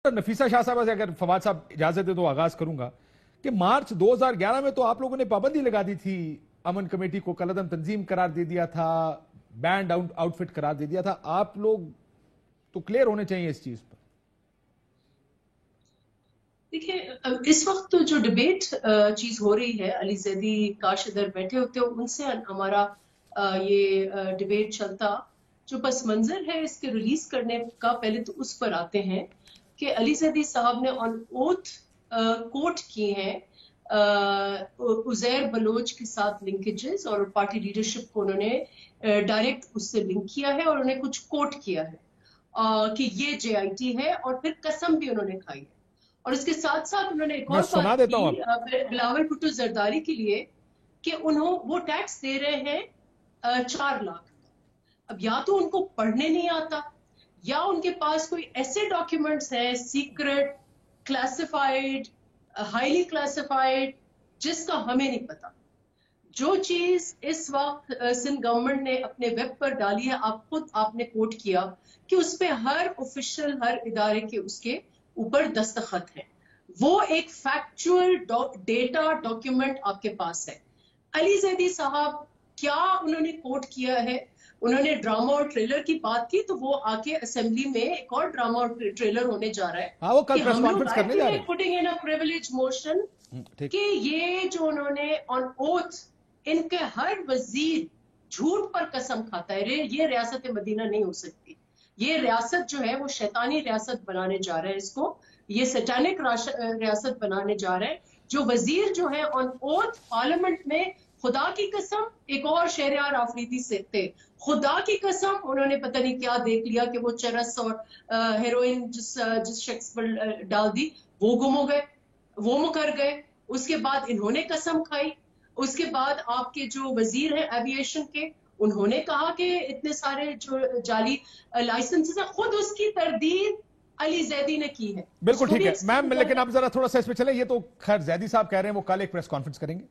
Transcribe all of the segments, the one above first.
नफीसा शाह साहब से अगर फवाद साहब इजाजत दे तो आगाज करूंगा कि मार्च 2011 में तो आप लोगों ने पाबंदी लगा दी थी, अमन कमेटी को कलअदम तंजीम करार दे दिया था, बैंड आउटफिट करार दे दिया था। आप लोग तो क्लियर होने चाहिए इस चीज पर। देखिए, इस वक्त तो जो डिबेट चीज हो रही है, अली जैदी काश इधर बैठे होते हो, उनसे हमारा ये डिबेट चलता। जो पस मंजर है इसके रिलीज करने का, पहले तो उस पर आते हैं कि अली जैदी साहब ने ऑन ओथ कोट किए हैं उजैर बलोच के साथ लिंकेजेस, और पार्टी लीडरशिप को उन्होंने डायरेक्ट उससे लिंक किया है और उन्हें कुछ कोट किया है कि ये जेआईटी है, और फिर कसम भी उन्होंने खाई है। और इसके साथ साथ उन्होंने एक और बात की बिलावल भुट्टो जरदारी के लिए कि वो टैक्स दे रहे हैं 4 लाख। अब या तो उनको पढ़ने नहीं आता, या उनके पास कोई ऐसे डॉक्यूमेंट्स हैं सीक्रेट, क्लासिफाइड, हाईली क्लासिफाइड, जिसका हमें नहीं पता। जो चीज इस वक्त सिंध गवर्नमेंट ने अपने वेब पर डाली है, आपने कोट किया कि उस पे हर ऑफिशियल, हर इदारे के उसके ऊपर दस्तखत है, वो एक फैक्चुअल डेटा डॉक्यूमेंट आपके पास है। अली जैदी साहब क्या उन्होंने कोट किया है? उन्होंने ड्रामा और ट्रेलर की बात की, तो वो आके असेंबली में एक और ड्रामा और ट्रेलर होने जा रहा है। वो कल प्रेस कॉन्फ्रेंस करने जा रहे हैं, putting in a privilege motion कि ये जो उन्होंने ऑन ओथ, इनके हर वजीर झूठ पर कसम खाता है, ये रियासत मदीना नहीं हो सकती। ये रियासत जो है वो शैतानी रियासत बनाने जा रहा है, इसको ये सैटानिक रियासत बनाने जा रहे हैं। जो वजीर जो है ऑन ओथ पार्लियामेंट में, खुदा की कसम, एक और शहरयार आफरीदी से थे, खुदा की कसम उन्होंने पता नहीं क्या देख लिया कि वो चरस और हेरोइन जिस शख्स पर डाल दी, वो गुम हो गए, वो मुकर गए। उसके बाद इन्होंने कसम खाई। उसके बाद आपके जो वजीर हैं एविएशन के, उन्होंने कहा कि इतने सारे जो जाली लाइसेंसेस हैं, खुद उसकी तरदीद अली जैदी ने की है। बिल्कुल ठीक है मैम, लेकिन आप जरा थोड़ा सा इसमें चले। ये तो खैर जैदी साहब कह रहे हैं वो कल एक प्रेस कॉन्फ्रेंस करेंगे,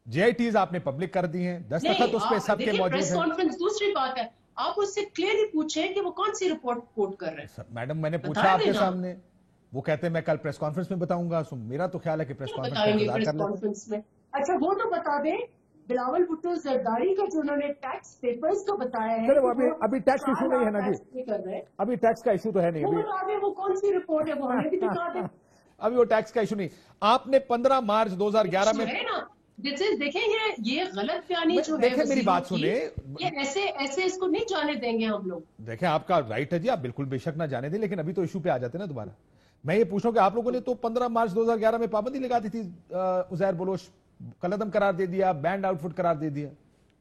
जेआईटीज आपने पब्लिक कर दी हैं, दस्तखत उस पे सबके मौजूद हैं। प्रेस कॉन्फ्रेंस दूसरी बात है, आप उससे क्लियरली पूछें कि वो कौन सी रिपोर्ट कोट कर रहे हैं। मैडम मैंने पूछा आपके सामने, वो कहते हैं मैं कल प्रेस कॉन्फ्रेंस में बताऊंगा। मेरा तो ख्याल है कि प्रेस कॉन्फ्रेंस में, अच्छा वो तो बता दें बिलावल भुट्टो जरदारी का जो उन्होंने टैक्स पेपर्स का बताया है। अभी टैक्स इशू नहीं है ना जी, अभी टैक्स का इशू तो है नहीं। वो कौन सी रिपोर्ट है, वो हमें भी दिखा दें। अभी वो टैक्स का इशू नहीं। आपने 15 मार्च 2011 में देखें, ये गलत बयानी जो है, देखें मेरी बात सुने, ये ऐसे इसको नहीं जाने देंगे हम लोग। देखें आपका राइट है जी, आप बिल्कुल बेशक ना जाने दें, लेकिन अभी तो इशू पे आ जाते ना दोबारा। मैं ये पूछ रहा हूं कि आप लोगों ने तो 15 मार्च 2011 में पाबंदी लगा दी थी, उजैर बलोच कलअदम करार दे दिया, बैंड आउटफिट करार दे दिया।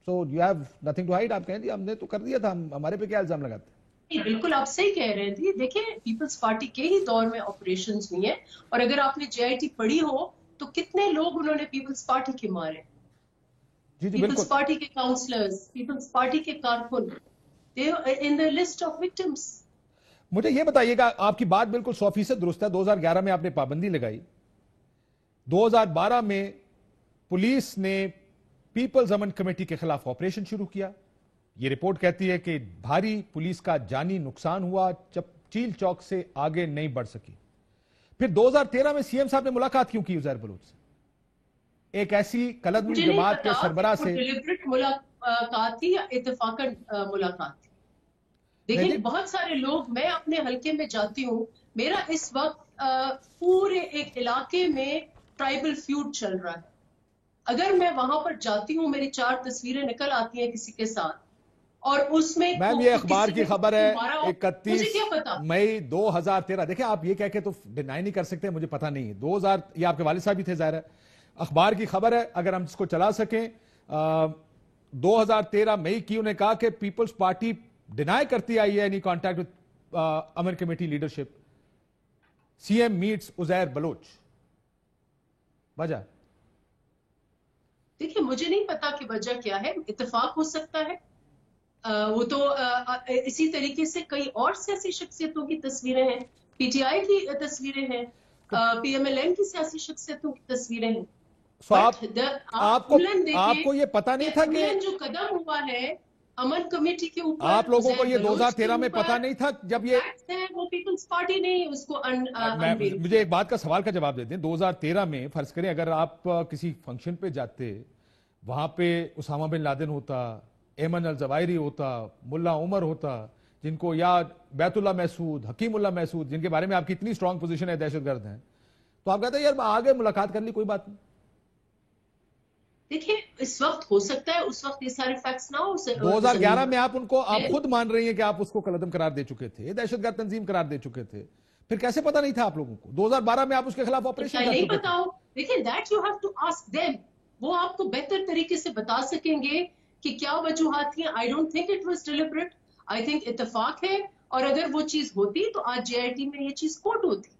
So you have nothing to hide. आप कहें जी हमने तो कर दिया था, हमारे पे क्या इल्जाम लगाते हैं? बिल्कुल आप सही कह रहे थे। देखिए, पीपल्स पार्टी के ही दौर में ऑपरेशंस हुई हैं, और अगर आपने जेआईटी पढ़ी हो तो कितने लोग उन्होंने पीपल्स पार्टी के मारे, पीपल्स पार्टी के काउंसलर्स, पीपल्स पार्टी के कारकुन, they in the list of victims. मुझे ये बताइएगा, आपकी बात बिल्कुल 100% दुरुस्त है। 2011 में आपने पाबंदी लगाई, 2012 में पुलिस ने पीपल्स अमन कमेटी के खिलाफ ऑपरेशन शुरू किया। यह रिपोर्ट कहती है कि भारी पुलिस का जानी नुकसान हुआ, चील चौक से आगे नहीं बढ़ सकी। फिर 2013 में सीएम साहब ने मुलाकात क्यों की उजैर बलोच से, एक ऐसी कलअदम जमात के सरबराह से? डिलिबरेट मुलाकात थी या इत्तेफाकन मुलाकात थी? देखिए, बहुत सारे लोग, मैं अपने हलके में जाती हूँ, मेरा इस वक्त पूरे एक इलाके में ट्राइबल फ्यूड चल रहा है। अगर मैं वहां पर जाती हूँ, मेरी 4 तस्वीरें निकल आती हैं किसी के साथ, और उसमें मैम ये अखबार की खबर है 31 मई 2013। देखिए आप ये कह के तो डिनाई नहीं कर सकते, मुझे पता नहीं है 2000, ये आपके वालिद साहब भी थे जाहिर है। अखबार की खबर है, अगर हम इसको चला सकें, 2013 मई की उन्हें कहा कि पीपल्स पार्टी डिनाई करती आई है any contact with Aman committee leadership, CM meets Uzair Baloch. वजह देखिए, मुझे नहीं पता कि वजह क्या है, इत्तेफाक हो सकता है। वो तो इसी तरीके से कई और सियासी शख्सियतों की तस्वीरें हैं, पीटीआई की तस्वीरें हैं, पीएमएलएन की सियासी शख्सियतों की तस्वीरें हैं। आपको ये पता नहीं था कि जो कदम हुआ है अमन कमेटी के ऊपर आप लोगों को ये उज़ैर बलोच 2013 में के ऊपर पता नहीं था जब ये facts हैं, वो पीपल्स पार्टी ने उसको अनवेल मुझे एक बात का सवाल का जवाब देते हैं 2013 में फर्ज करें अगर आप किसी फंक्शन पे जाते वहां पे उसामा बिन लादेन होता, एमन अल जवाहिरी होता, मुल्ला उमर होता, जिनको याद बैतुल्ला महसूद, हकीमुल्ला महसूद, जिनके बारे में आपकी इतनी स्ट्रांग पोजीशन है दहशतगर्द हैं, तो आप कहते हैं यार आगे मुलाकात कर ली कोई बात नहीं। देखिए इस वक्त हो सकता है उस वक्त ये सारे फैक्ट्स ना हो 2011 में आप उनको आप खुद मान रही हैं कि आप उसको कलअदम करार दे चुके थे, दहशतगर्द तंजीम करार दे चुके थे, फिर कैसे पता नहीं था आप लोगों को? 2012 में आप उसके खिलाफ ऑपरेशन कर नहीं चुके थे। बताओ, देखिए that you have to ask them, वो आपको बेहतर तरीके से बता सकेंगे कि क्या वजूहात थी। I don't think it was deliberate, I think इत्तेफाक है, और अगर वो चीज होती तो आज जेआईटी में ये चीज कोर्ट होती।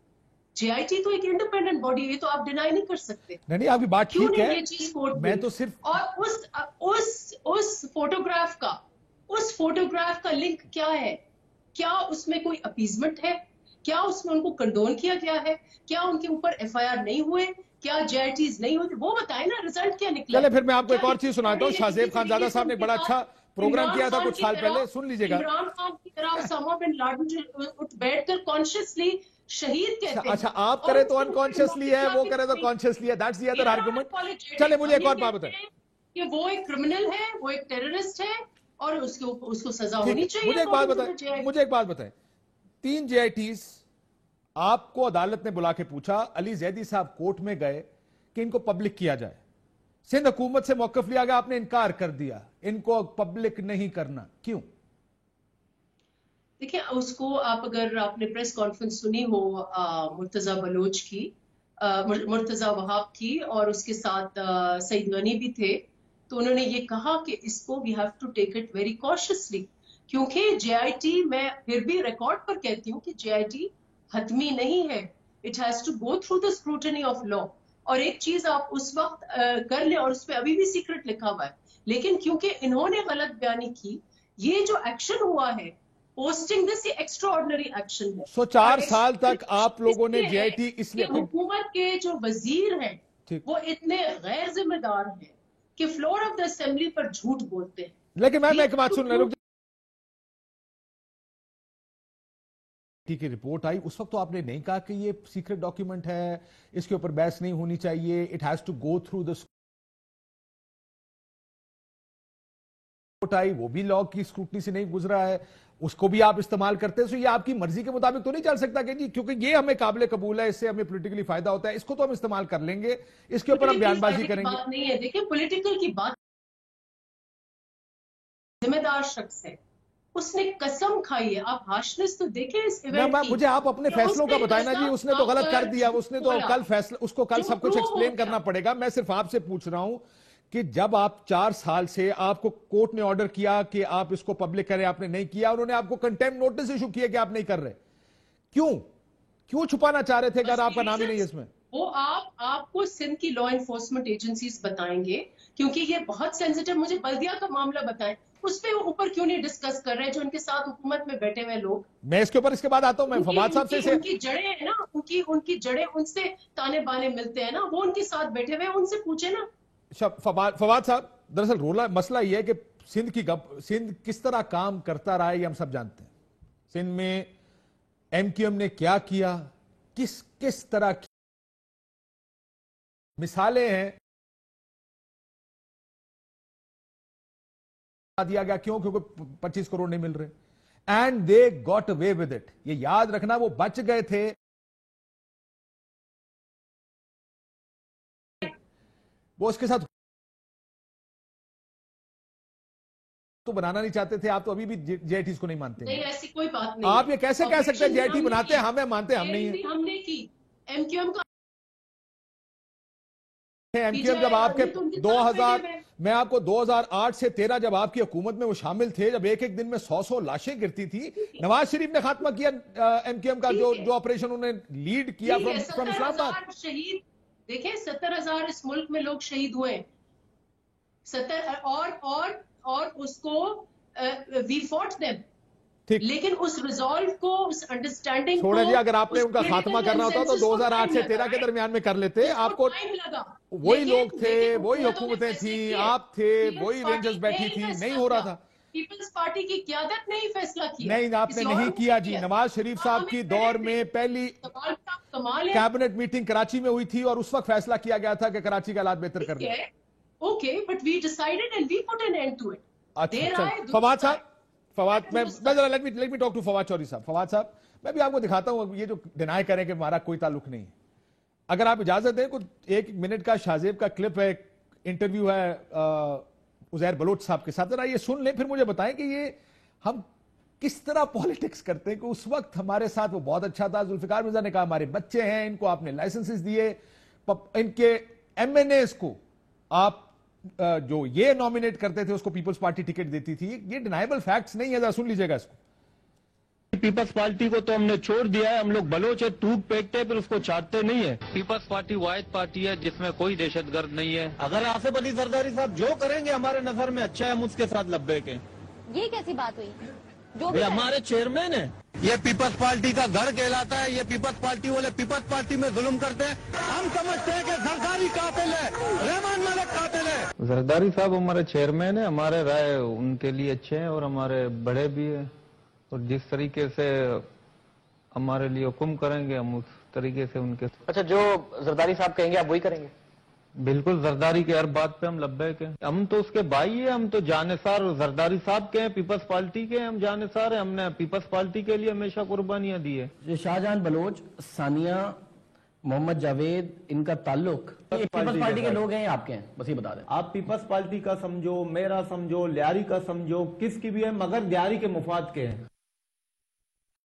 जेआईटी तो एक इंडिपेंडेंट बॉडी है, तो आप डिनाई नहीं कर सकते। नहीं आपकी बात क्यों ठीक नहीं है, ये चीज कोर्ट मैं में? तो सिर्फ और उस फोटोग्राफ का लिंक क्या है? क्या उसमें कोई अपीजमेंट है? क्या उसमें उनको कंडोन किया गया है? क्या उनके ऊपर एफआईआर नहीं हुए? क्या जेआईटीज नहीं होते? वो बताए ना, रिजल्ट क्या निकला? चले फिर मैं आपको एक क्या और चीज सुनाता हूँ। शाहजेब खानजादा साहब ने एक बड़ा अच्छा प्रोग्राम किया था कुछ साल पहले, सुन लीजिएगा। इमरान खान की तरह उसामा बिन लादेन उठ बैठकर कॉन्शियसली शहीद कहते हैं। अच्छा आप करें तो अनकॉन्शियसली है, वो करे तो कॉन्शियसली है, दैट्स द अदर आर्गुमेंट। चले मुझे एक और बात बताएं कि वो एक क्रिमिनल है, वो एक टेररिस्ट है और उसको सजा होनी चाहिए। मुझे एक बात बताएं 3 जेआईटीज आपको अदालत ने बुला के पूछा, अली जैदी साहब कोर्ट में गए कि इनको पब्लिक किया जाए, सिंध हुकूमत से मौकफ लिया गया, आपने इनकार कर दिया, इनको पब्लिक नहीं करना, क्यों? देखिए उसको आप अगर आपने प्रेस कॉन्फ्रेंस सुनी हो मुर्तजा बलोच की, मुर्तजा वहाब की, और उसके साथ सईद गनी भी थे, तो उन्होंने ये कहा कि इसको we have to take it very cautiously, क्योंकि जेआईटी, मैं फिर भी रिकॉर्ड पर कहती हूँ कि जेआईटी हतमी नहीं है, it has to go through the scrutiny of law. और एक चीज आप उस वक्त कर ले, और उस पर अभी भी सीक्रेट लिखा हुआ है, लेकिन क्योंकि इन्होंने गलत बयानी की, ये जो एक्शन हुआ है पोस्टिंग दिस, ये एक्स्ट्राऑर्डिनरी एक्शन है। सो 4 साल तक आप लोगों ने जेआईटी इसलिए हुकूमत के जो वजीर हैं वो इतने गैर जिम्मेदार हैं कि फ्लोर ऑफ द असेंबली पर झूठ बोलते हैं। लेकिन मैं एक बात सुन रहा हूं, की रिपोर्ट आई उस वक्त तो आपने नहीं कहा कि ये सीक्रेट डॉक्यूमेंट है, इसके ऊपर बहस नहीं होनी चाहिए, it has to go through the eye, वो भी लॉ की स्क्रूटनी से नहीं गुजरा है, उसको भी आप इस्तेमाल करते हैं। तो ये आपकी मर्जी के मुताबिक तो नहीं चल सकता कि जी क्योंकि ये हमें काबिल कबूल है, इससे हमें पॉलिटिकली फायदा होता है, इसको तो हम इस्तेमाल कर लेंगे, इसके ऊपर हम बयानबाजी करेंगे। बात नहीं है, देखिए पॉलिटिकल की बात, जिम्मेदार शख्स है, उसने कसम खाई है। आप हाशनिस तो देखें इस इवेंट की। मुझे आप अपने फैसलों का बताएं ना जी, उसने तो गलत कर दिया, उसने तो कल फैसला, उसको कल सब कुछ एक्सप्लेन करना पड़ेगा। मैं सिर्फ आपसे पूछ रहा हूं कि जब आप 4 साल से, आपको कोर्ट ने ऑर्डर किया कि आप इसको पब्लिक करें, आपने नहीं किया, उन्होंने आपको कंटेम्प्ट नोटिस इशू किया कि आप नहीं कर रहे, क्यों छुपाना चाह रहे थे अगर आपका नाम ही नहीं है इसमें? वो आपको सिंध की लॉ एनफोर्समेंट एजेंसीज बताएंगे, क्योंकि ये बहुत सेंसिटिव। मुझे बल्दिया का मामला बताएं, उस पे ऊपर क्यों नहीं डिस्कस कर रहे हैं जो उनके साथ हुकूमत में बैठे हुए लोग। मैं इसके ऊपर इसके बाद आता हूं। मैं फवाद साहब से उनकी जड़ें है ना, उनकी जड़ें, उनसे ताने बाने मिलते हैं ना, वो उनके साथ बैठे हुए, उनसे पूछे ना। फवाद साहब, दरअसल मसला यह है कि सिंध किस तरह काम करता रहा है ये हम सब जानते हैं। सिंध में एमक्यूएम ने क्या किया, किस तरह की मिसालें हैं, दिया गया क्यों? क्योंकि 25 करोड़ नहीं मिल रहे and they got away with it. ये याद रखना, वो बच गए थे। वो उसके साथ तो बनाना नहीं चाहते थे। आप तो अभी भी जेआईटी को नहीं मानते। नहीं, ऐसी कोई बात नहीं। आप ये कैसे कह सकते हैं जेआईटी बनाते हैं, हमें मानते हम नहीं है। हमने की एमक्यूएम का एमक्यूएम जब आपके 2000, मैं आपको 2008 से 13 जब आपकी हुकूमत में वो शामिल थे, जब एक एक दिन में 100 लाशें गिरती थी, नवाज शरीफ ने खात्मा किया एमक्यूएम का, जो ऑपरेशन उन्होंने लीड किया फ्रॉम इस्लामाबाद। शहीद देखें, 70,000 इस मुल्क में लोग शहीद हुए, 70 और उसको वी फॉट देम, लेकिन उस रिजॉल्व को, उस अंडरस्टैंडिंग को छोड़े जी। अगर आपने उनका खात्मा करना होता तो 2008 से 13 के दरमियान में कर लेते। आपको वही लोग थे, वही हुकूमतें थी, आप थे, वही रेंजर्स बैठी थी, नहीं हो रहा था। پیپلز پارٹی کی قیادت نے ہی فیصلہ کیا. نہیں آپ نے کسی اور نہیں نے کیا جی. نواز شریف صاحب ہمیں کی کریڈٹ دور دیں. میں پہلی کمال ہے. کیبنٹ میٹنگ کراچی میں ہوئی تھی اور اس وقت فیصلہ کیا گیا تھا کہ کراچی کے حالات بہتر کر دیں. Okay but we decided and we put an end to it. اچھا فواد صاحب, فواد میں ذرا let me talk to Fawad Chaudhry صاحب. فواد صاحب میں بھی آپ کو دکھاتا ہوں, یہ جو ڈینائی کریں کہ ہمارا کوئی تعلق نہیں ہے, اگر آپ اجازت دیں کچھ 1 منٹ کا شاہزیب کا کلپ ہے, انٹرویو ہے عزیر بلوچ صاحب کے ساتھ, ذرا یہ سن لیں پھر مجھے بتائیں کہ یہ ہم کس طرح پالیٹکس کرتے ہیں. کہ اس وقت ہمارے ساتھ وہ بہت اچھا تھا, ذوالفقار مرزا نے کہا ہمارے بچے ہیں, ان کو آپ نے لائسنسز دیے, ان کے ایم این ایز کو آپ جو یہ نامینیٹ کرتے تھے اس کو پیپلز پارٹی ٹکٹ دیتی تھی. یہ ڈینائبل فیکٹس نہیں ہے, ذرا سن لیجئے گا اس کو. پیپلز پارٹی کو تو ہم نے چھوڑ دیا ہے, ہم لوگ بلوچ ہے, ٹوٹ پیکتے پھر اس کو چاٹتے نہیں ہیں. پیپلز پارٹی واحد پارٹی ہے جس میں کوئی دہشت گرد نہیں ہے. اگر آصف علی زرداری صاحب جو کریں گے ہمارے نظر میں اچھا ہے, ہم اس کے ساتھ لبیک ہیں. یہ کیسی بات ہوئی؟ جو یہ ہمارے چیئرمین ہیں. یہ پیپلز پارٹی کا گھر کہلاتا ہے. یہ پیپلز پارٹی والے پیپلز پارٹی میں ظلم کرتے ہیں. ہم سمجھتے ہیں کہ زرداری قاتل ہے, رحمان ملک قاتل ہے. زرداری صاحب ہمارے چیئرمین ہیں, ہمارے رائے ان کے لیے اچھے ہیں اور ہمارے بڑے بھی ہیں, اور جس طریقے سے ہمارے لیے حکم کریں گے ہم اس طریقے سے ان کے. اچھا جو زرداری صاحب کہیں گے آپ وہی کریں گے؟ بالکل, زرداری کے ہر بات پہ ہم لبیک ہیں. ہم تو اس کے بھائی ہیں, ہم تو جانثار زرداری صاحب کے ہیں, پیپلز پارٹی کے ہیں, ہم جانثار ہیں. ہم نے پیپلز پارٹی کے لیے ہمیشہ قربانیاں دی ہے. شاہجہان بلوچ, ثانیہ, محمد جاوید, ان کا تعلق پیپلز پارٹی کے لوگ ہیں آپ کے ہیں؟ بس یہ بتا دیں. آپ پیپلز پارٹی کا سمجھو, میرا سمجھو, لیاری کا سمجھو, کس کی بھی ہے, مگر لیاری کے مفاد کے ہیں.